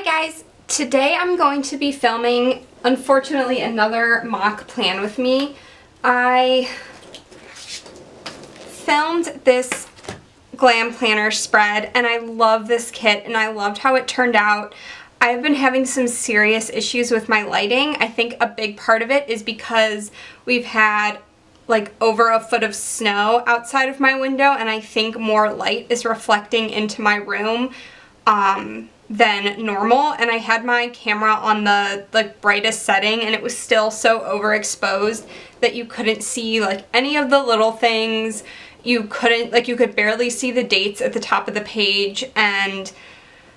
guys, today I'm going to be filming, unfortunately, another mock plan with me. I filmed this glam planner spread and I love this kit and I loved how it turned out. I've been having some serious issues with my lighting. I think a big part of it is because we've had like over a foot of snow outside of my window, and I think more light is reflecting into my room than normal, and I had my camera on the brightest setting and it was still so overexposed that you couldn't see like any of the little things. You could barely see the dates at the top of the page, and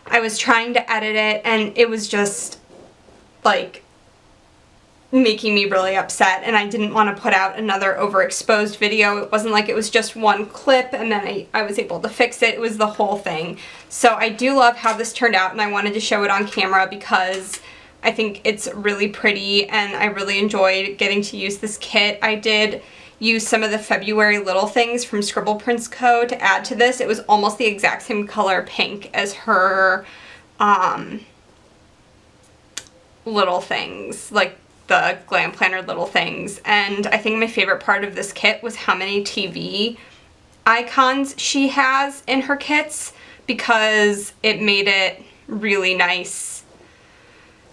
I was trying to edit it and it was just like making me really upset, and I didn't want to put out another overexposed video. It wasn't like it was just one clip and then I was able to fix it. It was the whole thing. So I do love how this turned out and I wanted to show it on camera because I think it's really pretty and I really enjoyed getting to use this kit. I did use some of the February little things from Scribble Prints Co. to add to this. It was almost the exact same color pink as her little things, like the Glam Planner little things. And I think my favorite part of this kit was how many TV icons she has in her kits, because it made it really nice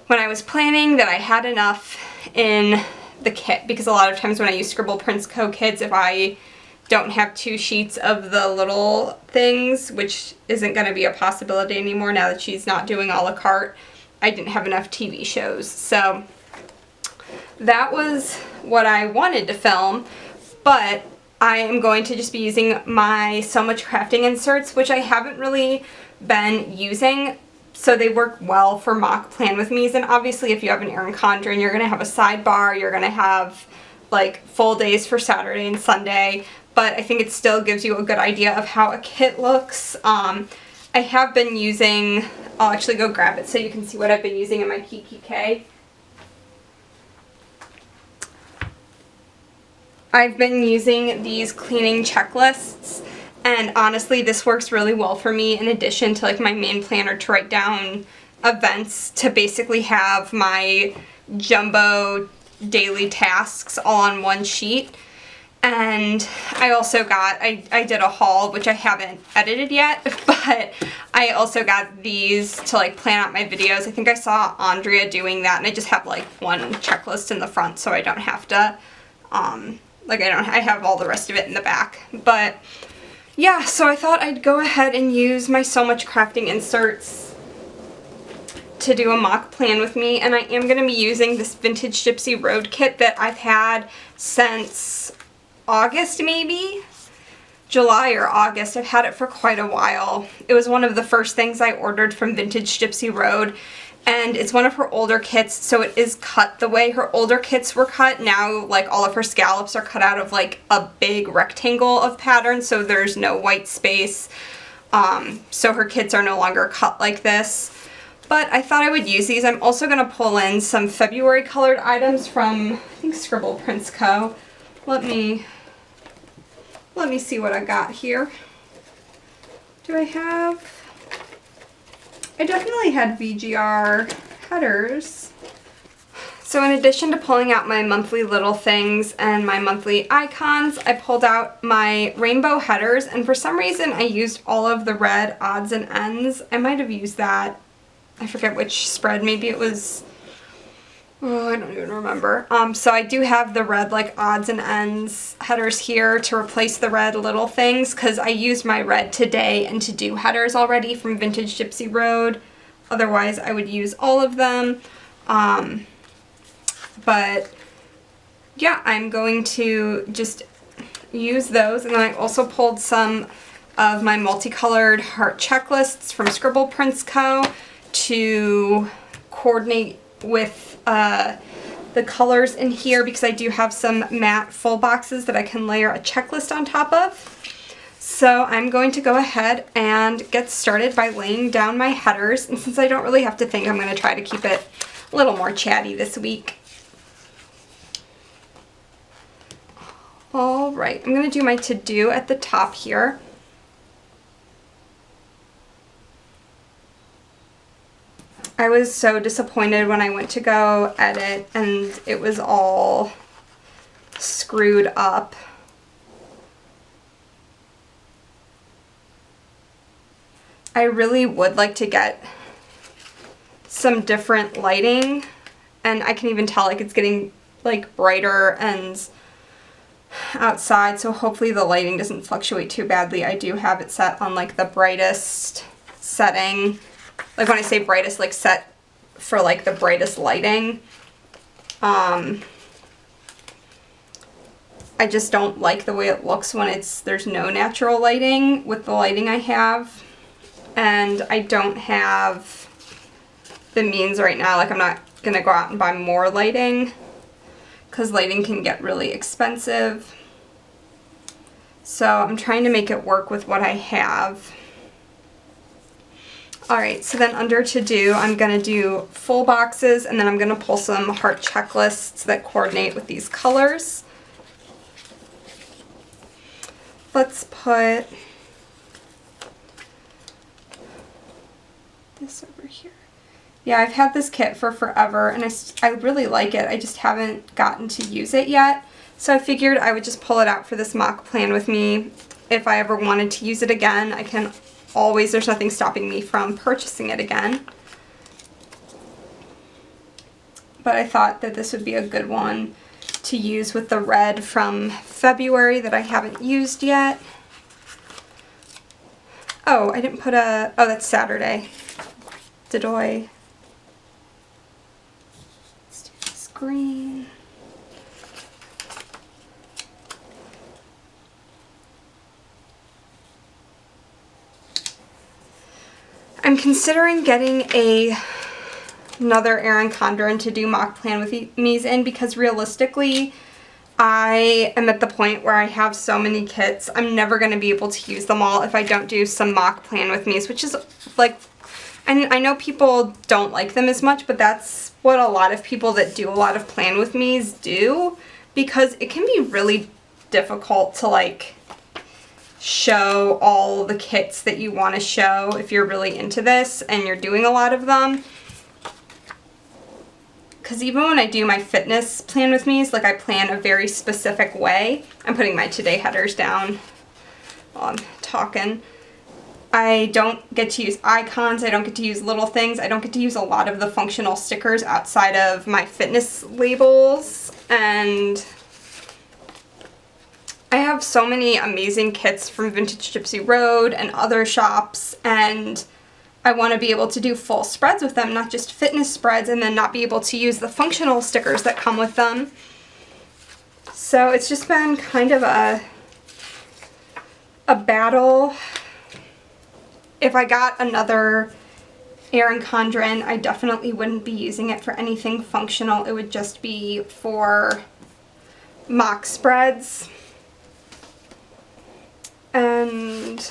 when I was planning that I had enough in the kit, because a lot of times when I use Scribble Prints Co. kits, if I don't have 2 sheets of the little things, which isn't going to be a possibility anymore now that she's not doing a la carte, I didn't have enough TV shows. So that was what I wanted to film, but I am going to just be using my So Much Crafting inserts, which I haven't really been using, so they work well for mock plan with me's. And obviously if you have an Erin Condren, you're going to have a sidebar, you're going to have like full days for Saturday and Sunday, but I think it still gives you a good idea of how a kit looks. I have been using, I'll actually go grab it so you can see what I've been using in my KKK. I've been using these cleaning checklists, and honestly this works really well for me in addition to like my main planner to write down events, to basically have my jumbo daily tasks all on one sheet. And I also got, I did a haul, which I haven't edited yet, but I also got these to like plan out my videos. I think I saw Andrea doing that, and I just have like one checklist in the front so I don't have to I have all the rest of it in the back. But yeah, so I thought I'd go ahead and use my So Much Crafting inserts to do a mock plan with me, and I am going to be using this Vintage Gypsy Road kit that I've had since August, maybe? July or August. I've had it for quite a while. It was one of the first things I ordered from Vintage Gypsy Road, and it's one of her older kits, so it is cut the way her older kits were cut. Now, like, all of her scallops are cut out of, like, a big rectangle of pattern, so there's no white space. So her kits are no longer cut like this. But I thought I would use these. I'm also going to pull in some February colored items from, I think, Scribble Prints Co. Let me see what I got here. Do I have... I definitely had VGR headers. So in addition to pulling out my monthly little things and my monthly icons, I pulled out my rainbow headers, and for some reason I used all of the red odds and ends. I might have used that, I forget which spread, maybe it was, oh, I don't even remember. So I do have the red like odds and ends headers here to replace the red little things, because I used my red today and to do headers already from Vintage Gypsy Road. Otherwise I would use all of them. But yeah, I'm going to just use those, and then I also pulled some of my multicolored heart checklists from Scribble Prints Co. to coordinate with the colors in here, because I do have some matte full boxes that I can layer a checklist on top of. So I'm going to go ahead and get started by laying down my headers, and since I don't really have to think, I'm going to try to keep it a little more chatty this week. Alright, I'm going to do my to-do at the top here. I was so disappointed when I went to go edit and it was all screwed up. I really would like to get some different lighting, and I can even tell like it's getting like brighter and outside, so hopefully the lighting doesn't fluctuate too badly. I do have it set on like the brightest setting. Like when I say brightest, like set for like the brightest lighting. I just don't like the way it looks when there's no natural lighting with the lighting I have. And I don't have the means right now. Like I'm not gonna go out and buy more lighting because lighting can get really expensive. So I'm trying to make it work with what I have. Alright, so then under to do, I'm going to do full boxes, and then I'm going to pull some heart checklists that coordinate with these colors. Let's put this over here. Yeah, I've had this kit for forever, and I really like it. I just haven't gotten to use it yet. So I figured I would just pull it out for this mock plan with me. If I ever wanted to use it again, I can always, there's nothing stopping me from purchasing it again. But I thought that this would be a good one to use with the red from February that I haven't used yet. Oh, I didn't put oh, that's Saturday. Let's do this green. I'm considering getting another Erin Condren to do mock plan with me's in, because realistically I am at the point where I have so many kits, I'm never going to be able to use them all if I don't do some mock plan with me's, which is like, and I know people don't like them as much, but that's what a lot of people that do a lot of plan with me's do, because it can be really difficult to like show all the kits that you want to show if you're really into this and you're doing a lot of them. Because even when I do my fitness plan with me's, like I plan a very specific way. I'm putting my today headers down while I'm talking. I don't get to use icons, I don't get to use little things, I don't get to use a lot of the functional stickers outside of my fitness labels, and I have so many amazing kits from Vintage Gypsy Road and other shops, and I want to be able to do full spreads with them, not just fitness spreads, and then not be able to use the functional stickers that come with them. So it's just been kind of a battle. If I got another Erin Condren, I definitely wouldn't be using it for anything functional. It would just be for mock spreads. And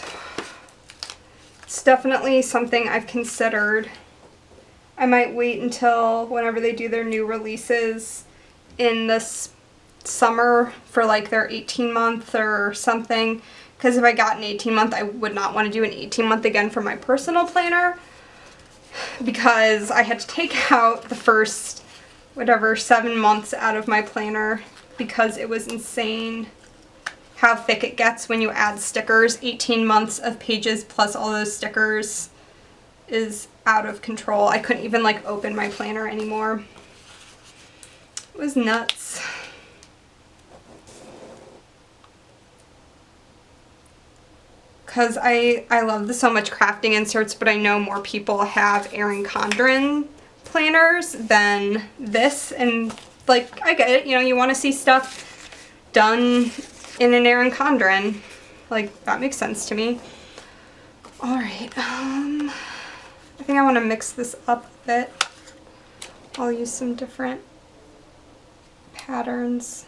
it's definitely something I've considered. I might wait until whenever they do their new releases in this summer for like their 18-month or something. Because if I got an 18-month, I would not want to do an 18-month again for my personal planner. Because I had to take out the first, 7 months out of my planner. Because it was insane how thick it gets when you add stickers. 18 months of pages plus all those stickers is out of control. I couldn't even like open my planner anymore. It was nuts. Because I love so much crafting inserts, but I know more people have Erin Condren planners than this, and like I get it, you know, you want to see stuff done in an Erin Condren. Like, that makes sense to me. Alright, I think I want to mix this up a bit. I'll use some different patterns.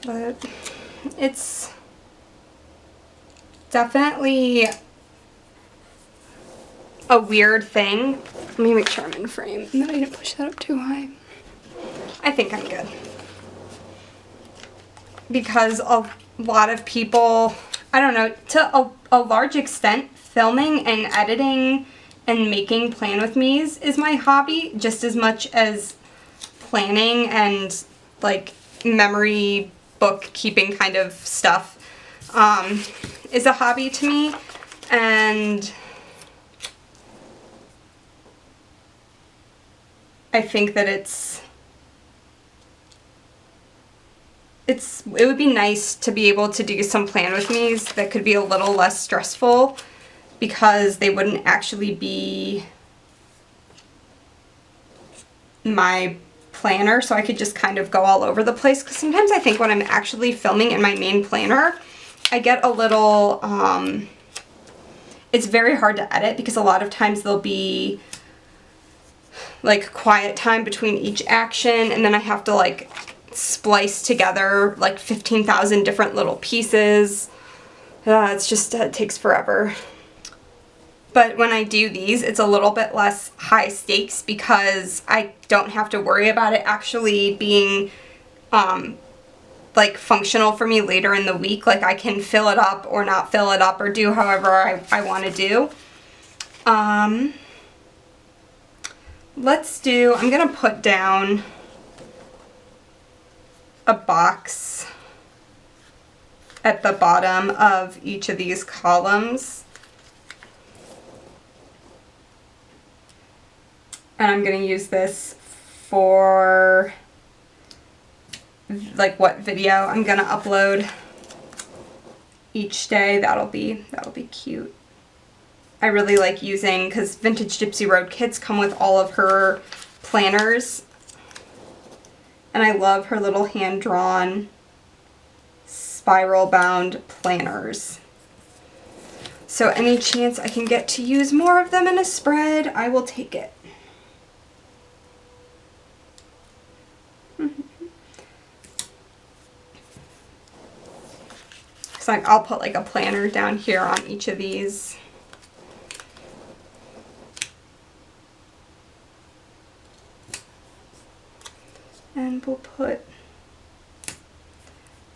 But it's definitely a weird thing. Let me make sure I'm in frame and that I didn't push that up too high. I think I'm good. Because a lot of people, I don't know, to a large extent, filming and editing and making plan with me's is my hobby just as much as planning and like memory bookkeeping kind of stuff is a hobby to me. And I think that it would be nice to be able to do some plan with me's that could be a little less stressful, because they wouldn't actually be my planner, so I could just kind of go all over the place. Because sometimes I think when I'm actually filming in my main planner, I get a little, it's very hard to edit because a lot of times there'll be like quiet time between each action, and then I have to like splice together like 15,000 different little pieces. It's just, it takes forever. But when I do these, it's a little bit less high stakes because I don't have to worry about it actually being like functional for me later in the week. Like I can fill it up or not fill it up or do however I want to do. I'm gonna put down a box at the bottom of each of these columns. And I'm going to use this for like what video I'm going to upload each day. That'll be cute. I really like using, because Vintage Gypsy Road kits come with all of her planners. And I love her little hand-drawn spiral-bound planners. So any chance I can get to use more of them in a spread, I will take it. So I'll put like a planner down here on each of these. And we'll put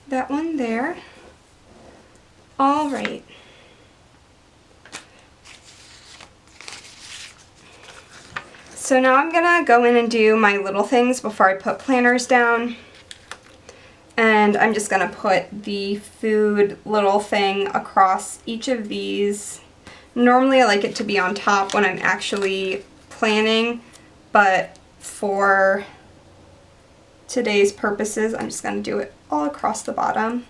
that one there. All right. So now I'm gonna go in and do my little things before I put planners down. And I'm just gonna put the food little thing across each of these. Normally I like it to be on top when I'm actually planning, but for today's purposes, I'm just gonna do it all across the bottom.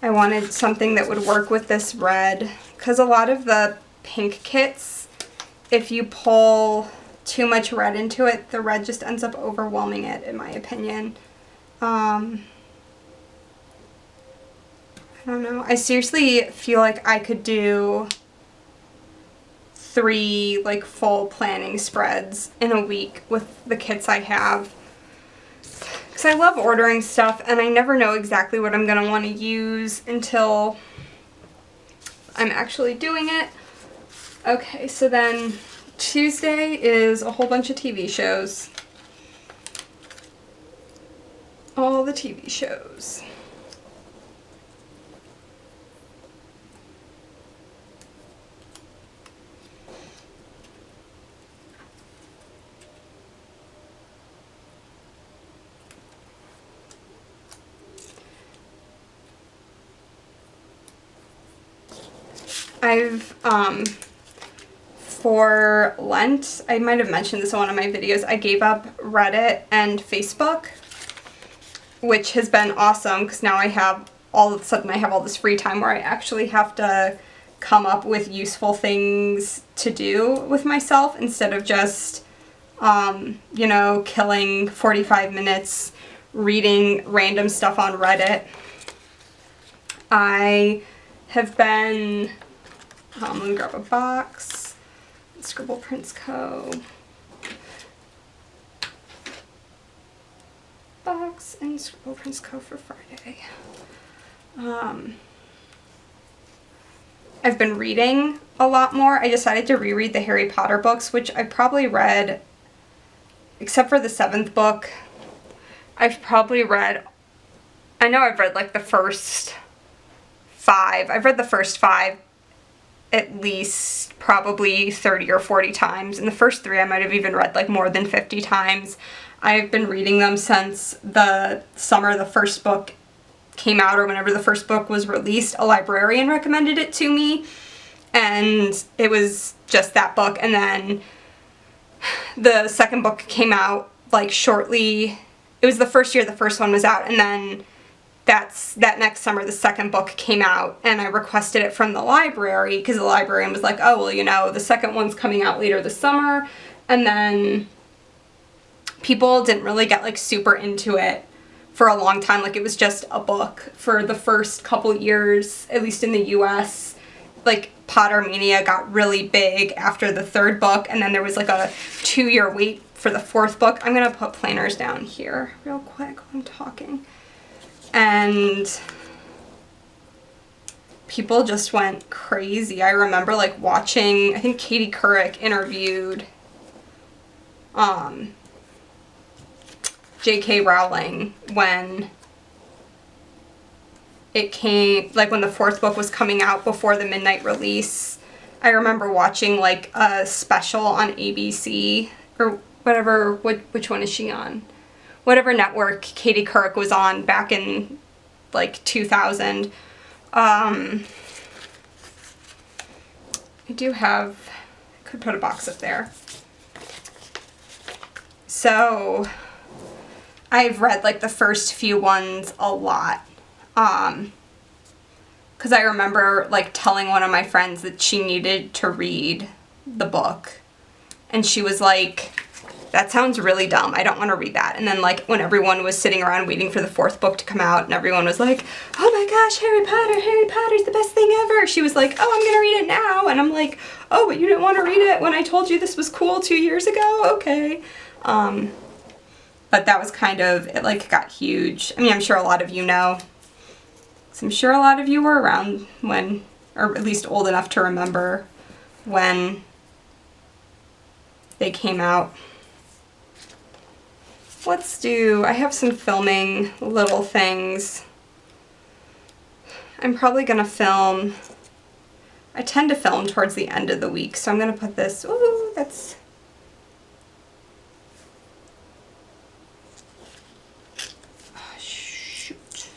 I wanted something that would work with this red, because a lot of the pink kits, if you pull too much red into it, the red just ends up overwhelming it, in my opinion. I don't know. I seriously feel like I could do 3 like full planning spreads in a week with the kits I have. Because I love ordering stuff and I never know exactly what I'm going to want to use until I'm actually doing it. Okay, so then Tuesday is a whole bunch of TV shows. All the TV shows. For Lent, I might have mentioned this in one of my videos, I gave up Reddit and Facebook, which has been awesome because now I have, all of a sudden I have all this free time where I actually have to come up with useful things to do with myself instead of just, you know, killing 45 minutes reading random stuff on Reddit. I have been, I'm gonna grab a box, Scribble Prints Co. Books in Children's Co. for Friday. I've been reading a lot more. I decided to reread the Harry Potter books, which I probably read, except for the 7th book, I've probably read, I know I've read like the first 5. I've read the first 5 at least probably 30 or 40 times. And the first 3 I might have even read like more than 50 times. I've been reading them since the summer the first book came out, or whenever the first book was released. A librarian recommended it to me, and it was just that book. And then the second book came out like shortly, it was the first year the first one was out, and then that next summer the second book came out, and I requested it from the library because the librarian was like, oh, well, you know, the second one's coming out later this summer. And then people didn't really get like super into it for a long time. Like, it was just a book for the first couple years, at least in the US. Like, Pottermania got really big after the 3rd book, and then there was like a 2-year wait for the 4th book. I'm gonna put planners down here real quick while I'm talking. And people just went crazy. I remember like watching, I think Katie Couric interviewed J.K. Rowling when it came, like when the 4th book was coming out before the midnight release. I remember watching like a special on ABC or whatever, which one is she on? Whatever network Katie Couric was on back in like 2000. I do have, I could put a box up there. So I've read like the first few ones a lot. Because I remember like telling one of my friends that she needed to read the book. And she was like, that sounds really dumb. I don't want to read that. And then like when everyone was sitting around waiting for the 4th book to come out and everyone was like, oh my gosh, Harry Potter's the best thing ever. She was like, oh, I'm going to read it now. And I'm like, oh, but you didn't want to read it when I told you this was cool 2 years ago? Okay. But that was kind of, it like got huge. I mean, I'm sure a lot of you know. So I'm sure a lot of you were around when, or at least old enough to remember when they came out. Let's do, I have some filming little things. I'm probably going to film, I tend to film towards the end of the week, so I'm going to put this, ooh, that's, oh, shoot.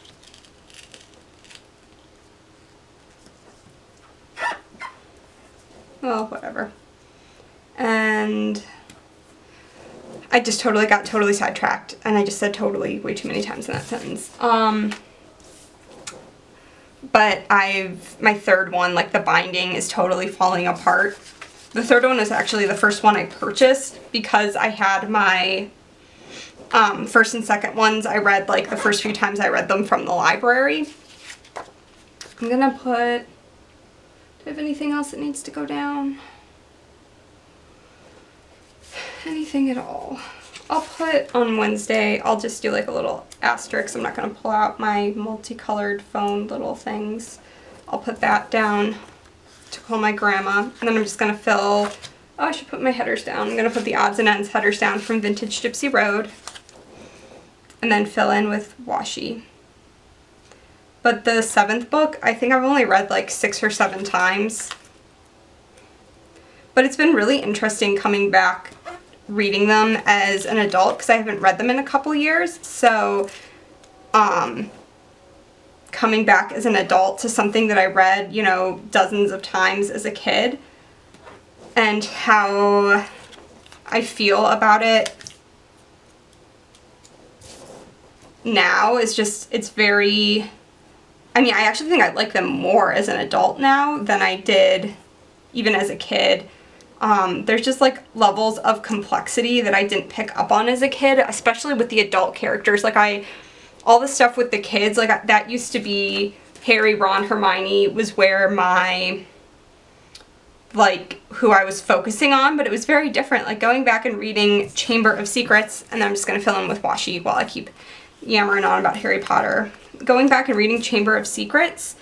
Well, whatever. And I just got totally sidetracked, and I just said totally way too many times in that sentence. But my 3rd one, like the binding is totally falling apart. The 3rd one was actually the first one I purchased because I had my 1st and 2nd ones. I read like the first few times I read them from the library. I'm gonna put, do I have anything else that needs to go down? Anything at all. I'll put on Wednesday, I'll just do like a little asterisk. I'm not going to pull out my multicolored phone little things. I'll put that down to call my grandma. And then I'm just going to fill, oh, I should put my headers down. I'm going to put the odds and ends headers down from Vintage Gypsy Road. And then fill in with washi. But the 7th book, I think I've only read like 6 or 7 times. But it's been really interesting coming back reading them as an adult because I haven't read them in a couple years. So coming back as an adult to something that I read, you know, dozens of times as a kid, and how I feel about it now is just, it's very, I mean, I actually think I like them more as an adult now than I did even as a kid. There's just like levels of complexity that I didn't pick up on as a kid, especially with the adult characters. Like all the stuff with the kids, like that used to be Harry, Ron, Hermione was where my, like, who I was focusing on, but it was very different. Like going back and reading Chamber of Secrets, and then I'm just going to fill in with washi while I keep yammering on about Harry Potter. Going back and reading Chamber of Secrets,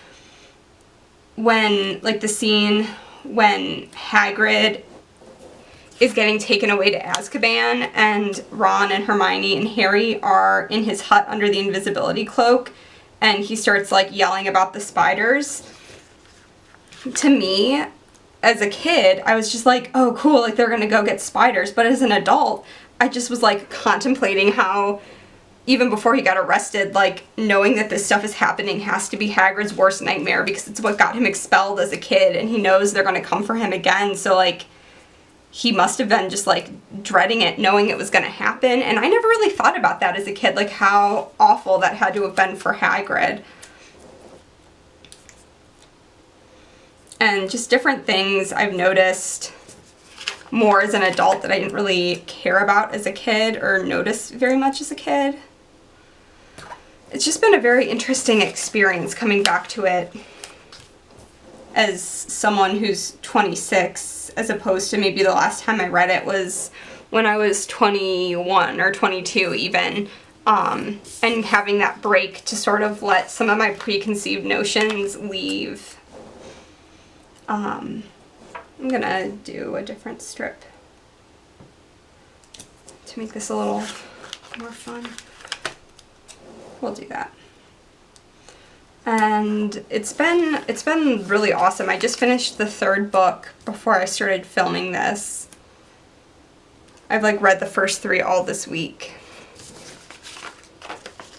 when, like, the scene when Hagrid is getting taken away to Azkaban and Ron and Hermione and Harry are in his hut under the invisibility cloak and he starts, like, yelling about the spiders. To me, as a kid, I was just like, oh, cool, like, they're gonna go get spiders. But as an adult, I just was, like, contemplating how, even before he got arrested, like, knowing that this stuff is happening has to be Hagrid's worst nightmare because it's what got him expelled as a kid, and he knows they're gonna come for him again, so, like, he must have been just, like, dreading it, knowing it was gonna happen. And I never really thought about that as a kid, like, how awful that had to have been for Hagrid. And just different things I've noticed more as an adult that I didn't really care about as a kid or notice very much as a kid. It's just been a very interesting experience coming back to it as someone who's 26, as opposed to maybe the last time I read it was when I was 21 or 22 even, and having that break to sort of let some of my preconceived notions leave. I'm gonna do a different strip to make this a little more fun. We'll do that. And it's been really awesome. I just finished the 3rd book before I started filming this. I've, like, read the first 3 all this week.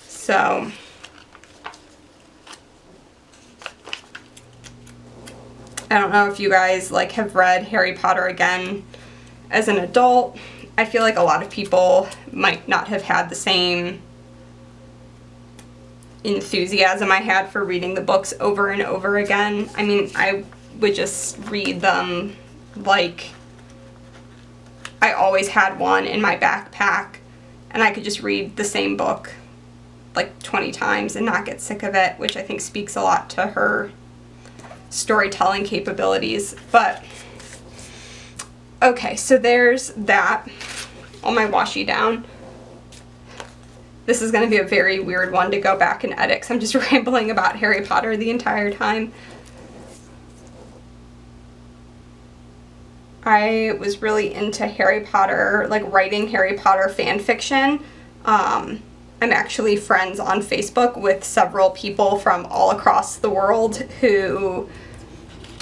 So I don't know if you guys, like, have read Harry Potter again as an adult. I feel like a lot of people might not have had the same enthusiasm I had for reading the books over and over again. I mean, I would just read them like I always had one in my backpack, and I could just read the same book like 20 times and not get sick of it, which I think speaks a lot to her storytelling capabilities. But okay, so there's that. All my washi down. This is going to be a very weird one to go back and edit because I'm just rambling about Harry Potter the entire time. I was really into Harry Potter, like writing Harry Potter fan fiction. I'm actually friends on Facebook with several people from all across the world who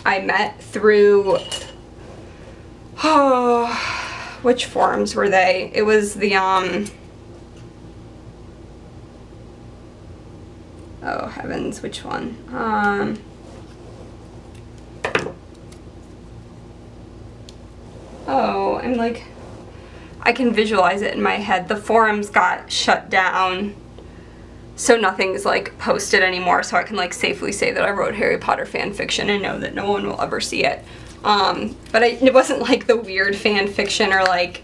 I met through, which forums were they? It was the, oh heavens, which one? Oh, I'm like, I can visualize it in my head. The forums got shut down, so nothing's like posted anymore, so I can like safely say that I wrote Harry Potter fan fiction and know that no one will ever see it. But it wasn't like the weird fan fiction or like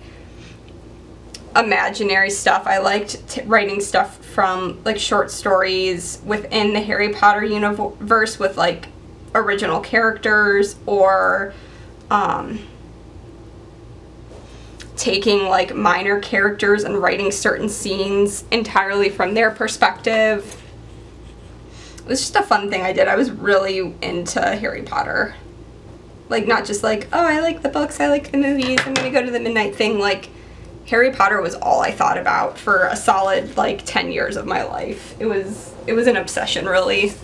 imaginary stuff. I liked writing stuff from like short stories within the Harry Potter universe with like original characters, or taking like minor characters and writing certain scenes entirely from their perspective. It was just a fun thing I did. I was really into Harry Potter. Like, not just like, oh, I like the books, I like the movies, I'm gonna go to the midnight thing. Like, Harry Potter was all I thought about for a solid like 10 years of my life. It was an obsession, really.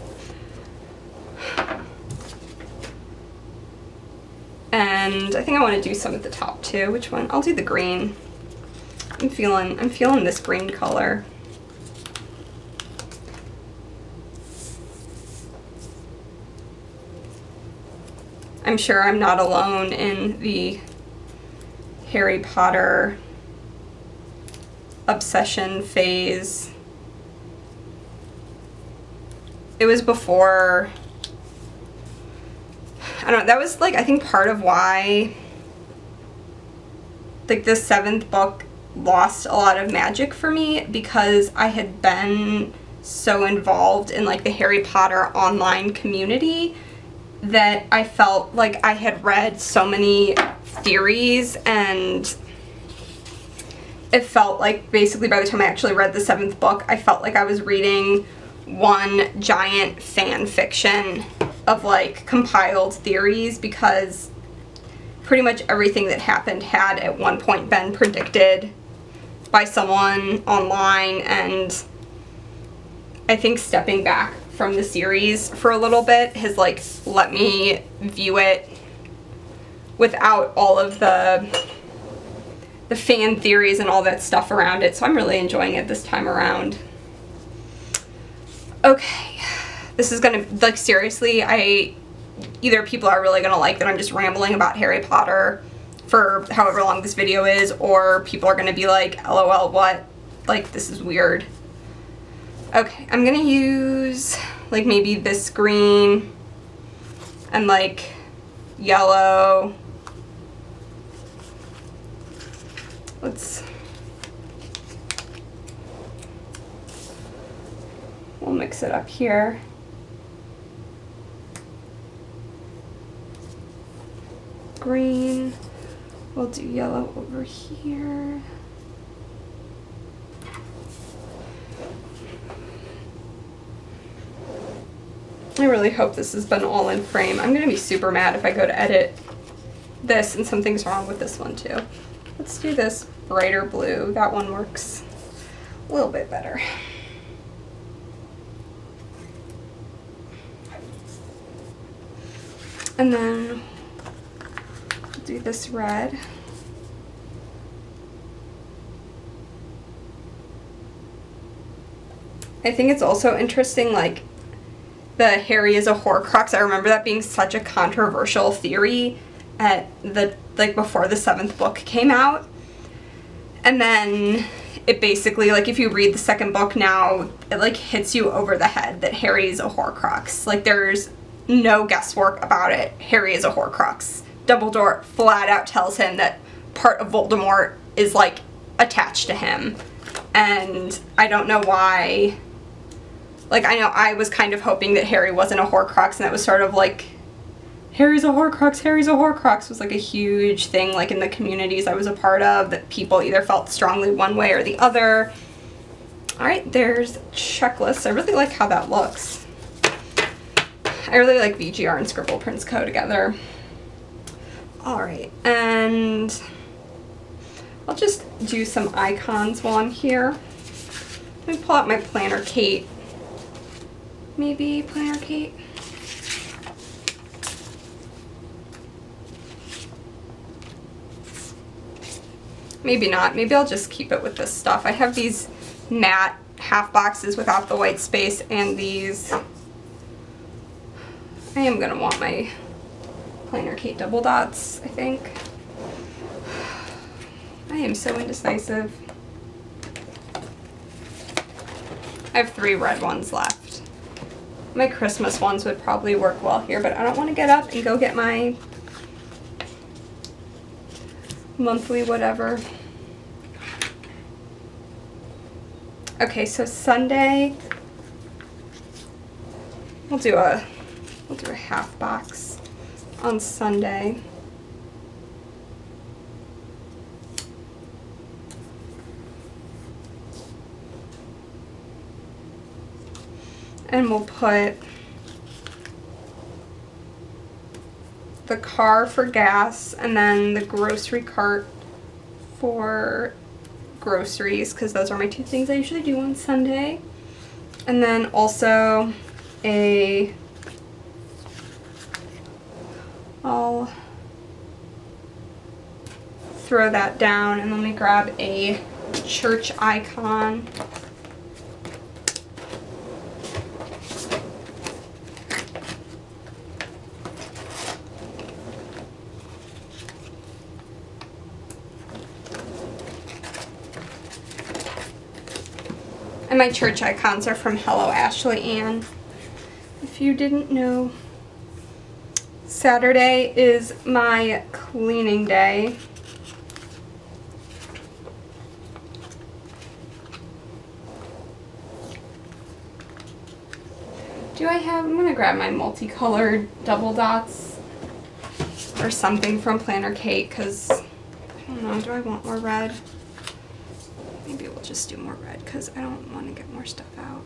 And I think I want to do some at the top too. Which one? I'll do the green. I'm feeling this green color. I'm sure I'm not alone in the Harry Potter obsession phase. It was before, I don't know, that was like, I think part of why like the 7th book lost a lot of magic for me, because I had been so involved in like the Harry Potter online community that I felt like I had read so many theories and it felt like basically by the time I actually read the 7th book, I felt like I was reading one giant fan fiction of like compiled theories, because pretty much everything that happened had at one point been predicted by someone online. And I think stepping back from the series for a little bit has like let me view it without all of the fan theories and all that stuff around it. So I'm really enjoying it this time around. Okay, this is gonna, like, seriously, either people are really gonna like that I'm just rambling about Harry Potter for however long this video is, or people are gonna be like, LOL, what? Like, this is weird. Okay, I'm gonna use, like, maybe this green and, like, yellow. We'll mix it up here. Green. We'll do yellow over here. I really hope this has been all in frame. I'm gonna be super mad if I go to edit this and something's wrong with this one too. Let's do this brighter blue. That one works a little bit better. And then do this red. I think it's also interesting, like, the Harry is a Horcrux. I remember that being such a controversial theory at the, like, before the 7th book came out. And then it basically, like, if you read the 2nd book now, it, like, hits you over the head that Harry is a Horcrux. Like, there's no guesswork about it. Harry is a Horcrux. Dumbledore flat out tells him that part of Voldemort is, like, attached to him. And I don't know why. Like, I know I was kind of hoping that Harry wasn't a Horcrux, and that was sort of like, Harry's a Horcrux, Harry's a Horcrux was like a huge thing, like, in the communities I was a part of, that people either felt strongly one way or the other. Alright, there's checklists. I really like how that looks. I really like VGR and Scribble Prints Co. together. Alright, and I'll just do some icons while I'm here. Let me pull out my planner Kate. Maybe planner Kate. Maybe not. Maybe I'll just keep it with this stuff. I have these matte half boxes without the white space, and these. I am gonna want my planner Kate double dots, I think. I am so indecisive. I have 3 red ones left. My Christmas ones would probably work well here, but I don't want to get up and go get my monthly whatever. Okay, so Sunday, we'll do a half box on Sunday. And we'll put the car for gas, and then the grocery cart for groceries, because those are my 2 things I usually do on Sunday. And then also I'll throw that down, and let me grab a church icon. And my church icons are from Hello Ashley Ann. If you didn't know, Saturday is my cleaning day. I'm gonna grab my multicolored double dots or something from Planner Kate, because I don't know, do I want more red? just do more red because I don't want to get more stuff out.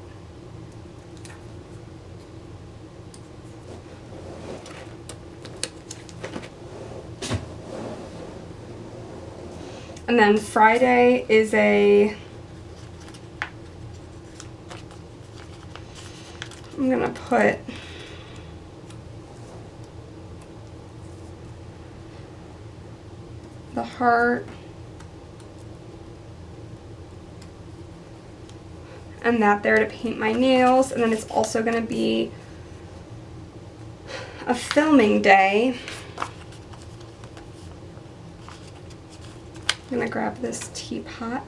And then Friday is I'm gonna put the heart and that there to paint my nails, and then it's also gonna be a filming day. I'm gonna grab this teapot.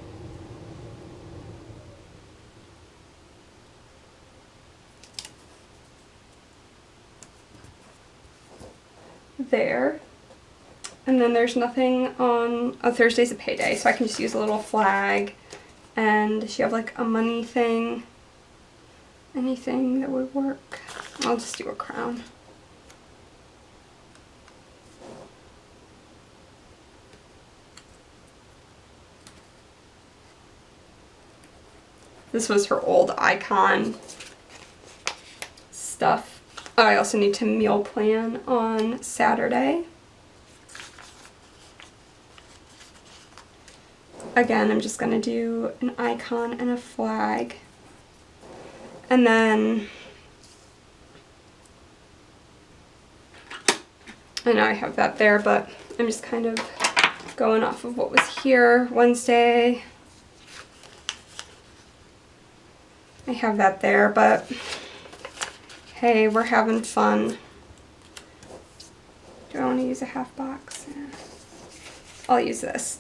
There. And then there's nothing on, oh, Thursday's a payday, so I can just use a little flag. And does she have like a money thing? Anything that would work? I'll just do a crown. This was her old icon stuff. Oh, I also need to meal plan on Saturday. Again, I'm just gonna do an icon and a flag. And then, I know I have that there, but I'm just kind of going off of what was here. Wednesday, I have that there, but hey, we're having fun. Do I want to use a half box? Yeah. I'll use this.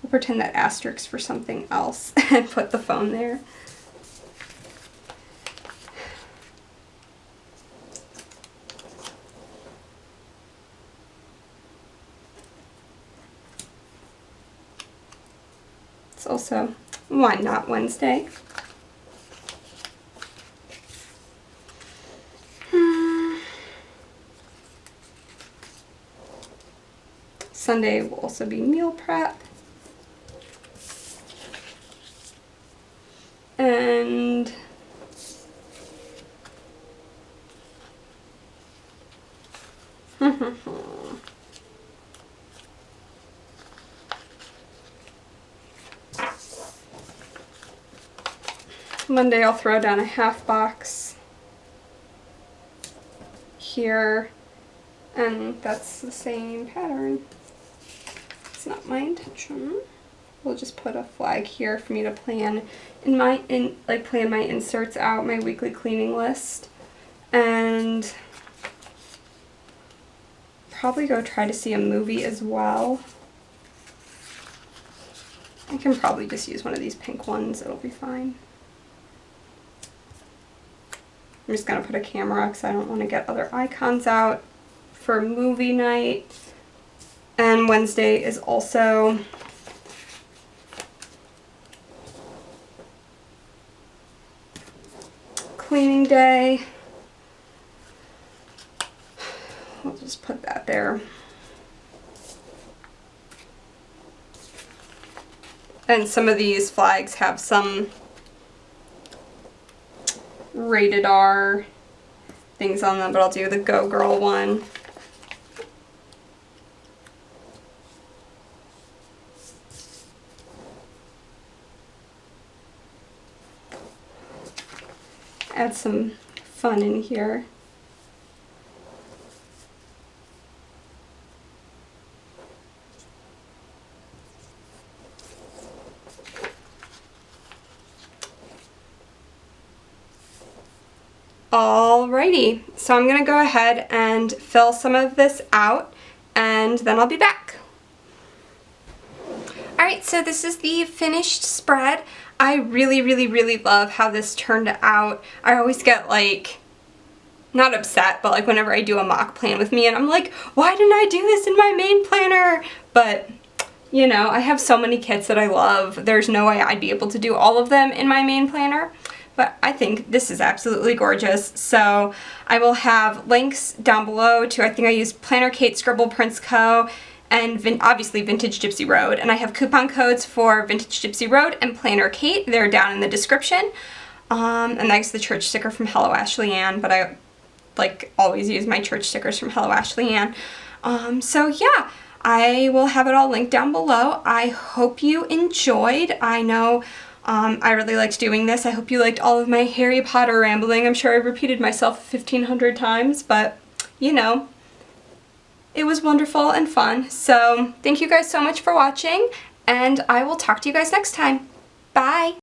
We'll pretend that asterisk for something else and put the phone there. It's also Why Not Wednesday. Sunday will also be meal prep. And Monday I'll throw down a half box here, and that's the same pattern. It's not my intention. We'll just put a flag here for me to plan plan my inserts out, my weekly cleaning list, and probably go try to see a movie as well. I can probably just use one of these pink ones, it'll be fine. I'm just gonna put a camera because I don't want to get other icons out for movie night. And Wednesday is also cleaning day. We'll just put that there. And some of these flags have some rated R things on them, but I'll do the Go Girl one. Add some fun in here. Alrighty, so I'm gonna go ahead and fill some of this out and then I'll be back. Alright, so this is the finished spread. I really love how this turned out. I always get like, not upset, but like whenever I do a mock plan with me and I'm like, why didn't I do this in my main planner? But you know, I have so many kits that I love. There's no way I'd be able to do all of them in my main planner. but I think this is absolutely gorgeous. So I will have links down below to, I think I used Planner Kate, Scribble Prints Co., and obviously Vintage Gypsy Road. And I have coupon codes for Vintage Gypsy Road and Planner Kate. They're down in the description. And that's the church sticker from Hello Ashley Ann, but I like always use my church stickers from Hello Ashley Ann. So yeah, I will have it all linked down below. I hope you enjoyed. I know I really liked doing this. I hope you liked all of my Harry Potter rambling. I'm sure I repeated myself 1,500 times, but you know, it was wonderful and fun. So thank you guys so much for watching, and I will talk to you guys next time. Bye!